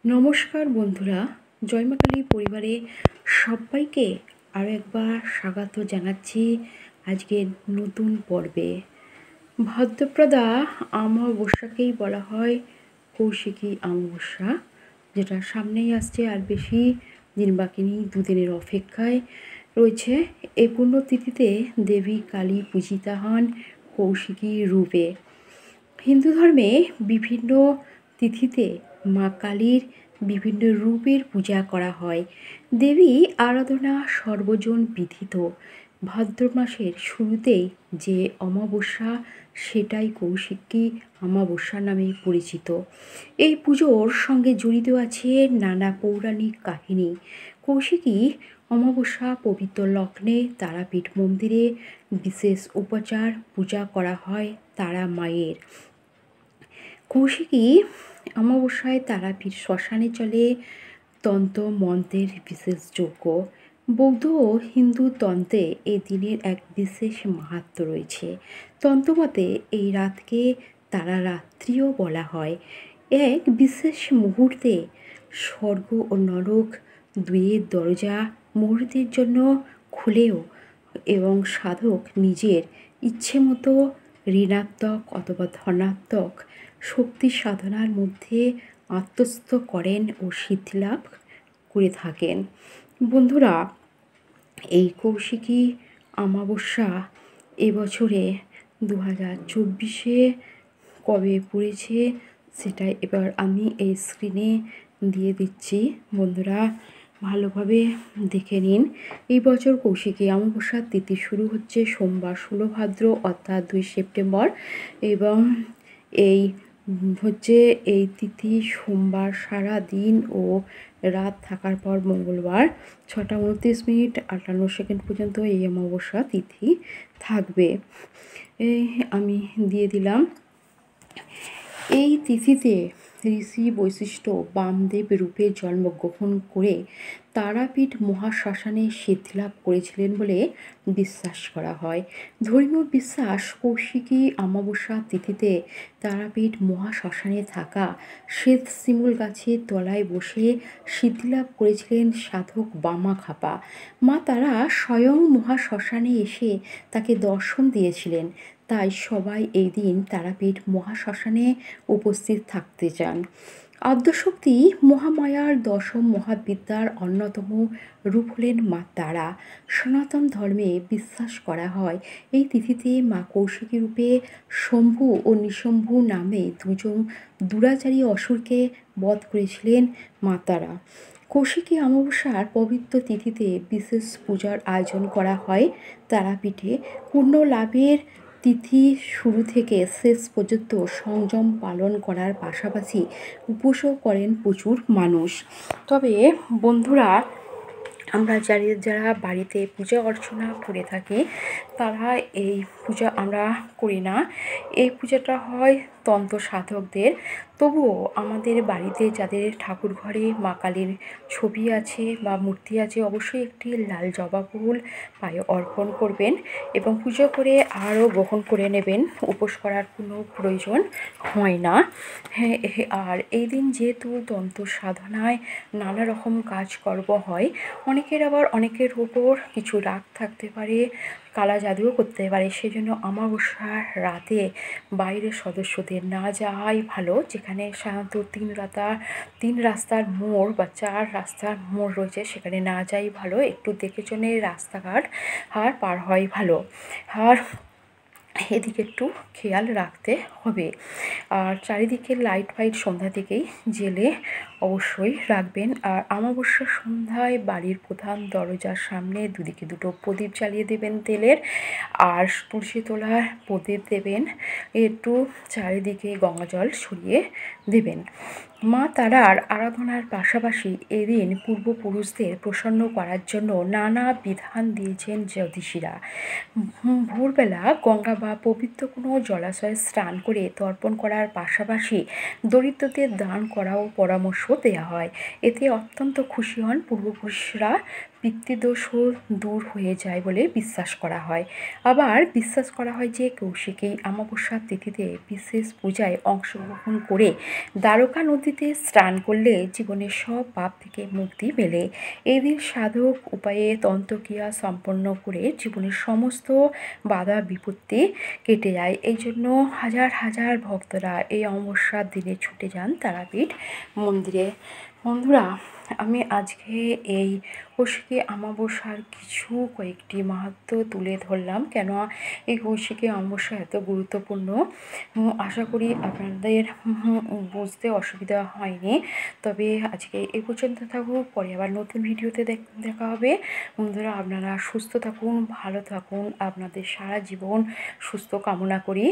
নমস্কার বন্ধুরা, জয়মা কালী পরিবারে সবাইকে আরও একবার স্বাগত জানাচ্ছি আজকের নতুন পর্বে। ভাদ্রপ্রদা অমাবস্যাকেই বলা হয় কৌশিকী অমাবস্যা, যেটা সামনেই আসছে। আর বেশি দিন বাকি নেই, দুদিনের অপেক্ষায় রয়েছে। এই পুণ্যতিথিতে দেবী কালী পূজিতা হন কৌশিকী রূপে। হিন্দু ধর্মে বিভিন্ন তিথিতে মা কালীর বিভিন্ন রূপের পূজা করা হয়। দেবী আরাধনা সর্বজন বিদিত। ভাদ্র মাসের শুরুতেই যে অমাবস্যা, সেটাই কৌশিকী অমাবস্যা নামে পরিচিত। এই পুজোর সঙ্গে জড়িত আছে নানা পৌরাণিক কাহিনী। কৌশিকী অমাবস্যা পবিত্র লগ্নে তারাপীঠ মন্দিরে বিশেষ উপচার পূজা করা হয় তারা মায়ের। কৌশিকী অমাবস্যায় তারাপীঠ শ্মশানে চলে তন্ত্র মন্ত্রের বিশেষ যজ্ঞ। বৌদ্ধ ও হিন্দু তন্ত্রে এই দিনের এক বিশেষ মাহাত্ম্য রয়েছে। তন্ত্রমতে এই রাতকে তারা রাত্রিও বলা হয়। এক বিশেষ মুহূর্তে স্বর্গ ও নরক দুয়ের দরজা মুহূর্তের জন্য খুলেও এবং সাধক নিজের ইচ্ছে মতো ঋণাত্মক অথবা ধনাত্মক শক্তি সাধনার মধ্যে আত্মস্থ করেন ও সিদ্ধিলাভ করে থাকেন। বন্ধুরা, এই কৌশিকী অমাবস্যা এবছরে 2024 কবে পড়েছে সেটা এবার আমি এই স্ক্রিনে দিয়ে দিচ্ছি। বন্ধুরা, ভালোভাবে দেখে নিন। এই বছর কৌশিকী অমাবস্যার তিথি শুরু হচ্ছে সোমবার 16 ভাদ্র অর্থাৎ 2 সেপ্টেম্বর, এবং এই তিথি সোমবার সারা দিন ও রাত থাকার পর মঙ্গলবার 6:29 পর্যন্ত এই অমাবস্যা তিথি থাকবে। আমি দিয়ে দিলাম। এই তিথিতে ঋষি বৈশিষ্ট্য বামদেব রূপে জন্মগ্রহণ করে তারাপীঠ মহাশ্মশানে সিদ্ধিলাভ করেছিলেন বলে বিশ্বাস করা হয়। ধর্মীয় বিশ্বাস, কৌশিকী অমাবস্যা তিথিতে তারাপীঠ মহাশ্মশানে থাকা শ্বেত শিমুল গাছের তলায় বসে সিদ্ধিলাভ করেছিলেন সাধক বামাখ্যাপা। মা তারা স্বয়ং মহাশ্মশানে এসে তাকে দর্শন দিয়েছিলেন। তাই সবাই এই দিন তারাপীঠ মহাশ্মশানে উপস্থিত থাকতে চান। আদ্যশক্তি মহামায়ার দশম মহাবিদ্যার অন্যতম রূপ হলেন মা তারা। সনাতন ধর্মে বিশ্বাস করা হয় এই তিথিতে মা কৌশিকী রূপে শম্ভু ও নিশম্ভু নামে দুজন দুরাচারী অসুরকে বধ করেছিলেন মা তারা। কৌশিকী অমাবস্যার পবিত্র তিথিতে বিশেষ পূজার আয়োজন করা হয় তারাপীঠে। পুণ্য লাভের তিথি শুরু থেকে শেষ পর্যন্ত সংযম পালন করার পাশাপাশি উপোসও করেন প্রচুর মানুষ। তবে বন্ধুরা, আমরা যারা বাড়িতে পূজা অর্চনা করে থাকি তারা এই পূজা আমরা করি না। এই পূজাটা হয় তন্ত্র সাধকদের। তবুও আমাদের বাড়িতে যাদের ঠাকুর ঘরে মা কালীর ছবি আছে বা মূর্তি আছে, অবশ্যই একটি লাল জবা ফুল পায়ে অর্পণ করবেন এবং পুজো করে আরও গ্রহণ করে নেবেন। উপোস করার কোনো প্রয়োজন হয় না। আর এই দিন যেহেতু তন্ত্র সাধনায় নানা রকম কাজকর্ম হয়, অনেকের ওপর কিছু রাগ থাকতে পারে, কালা জাদুও করতে পারে। সেজন্য অমাবস্যার রাতে বাইরের সদস্যদের না যাওয়াই ভালো। যেখানে সাধারণত 3 রাস্তার মোড় বা 4 রাস্তার মোড় রয়েছে, সেখানে না যাই ভালো। একটু দেখে শুনে রাস্তাঘাট পার হওয়াই ভালো। আর এদিকে একটু খেয়াল রাখতে হবে। আর চারিদিকে লাইট ফাইট সন্ধ্যা থেকেই জেলে অবশ্যই রাখবেন। আর অমাবস্যার সন্ধ্যায় বাড়ির প্রধান দরজার সামনে দুদিকে 2টো প্রদীপ জ্বালিয়ে দেবেন তেলের, আর তুলসী তলার প্রদীপ দেবেন। একটু চারিদিকে গঙ্গা জল ছড়িয়ে দেবেন। মা তারার আরাধনার পাশাপাশি এদিন পূর্বপুরুষদের প্রসন্ন করার জন্য নানা বিধান দিয়েছেন জ্যোতিষীরা। ভোরবেলা গঙ্গা বা পবিত্র কোনো জলাশয়ে স্নান করে তর্পণ করার পাশাপাশি দরিদ্রদের দান করাও পরামর্শ দেওয়া হয়। এতে অত্যন্ত খুশি হন পূর্বপুরুষরা। পিতৃদোষও দূর হয়ে যায় বলে বিশ্বাস করা হয়। আবার বিশ্বাস করা হয় যে কৌশিকী অমাবস্যার তিথিতে বিশেষ পূজায় অংশগ্রহণ করে দ্বারকা নদীতে স্নান করলে জীবনের সব পাপ থেকে মুক্তি মেলে। এদিন সাধক উপায়ে তন্ত্রক্রিয়া সম্পন্ন করে জীবনের সমস্ত বাধা বিপত্তি কেটে যায়। এই জন্য হাজার হাজার ভক্তরা এই অমাবস্যার দিনে ছুটে যান তারাপীঠ মন্দিরে। বন্ধুরা, আমি আজকে এই কৌশিকী অমাবস্যার কয়েকটি মাহাত্ম্য তুলে ধরলাম। কেন এই কৌশিকী অমাবস্যা এত গুরুত্বপূর্ণ, আশা করি আপনাদের বুঝতে অসুবিধা হয়নি। তবে আজকে এই পর্যন্ত থাকুক, পরে আবার নতুন ভিডিওতে দেখা হবে। বন্ধুরা, আপনারা সুস্থ থাকুন, ভালো থাকুন, আপনাদের সারা জীবন সুস্থ কামনা করি।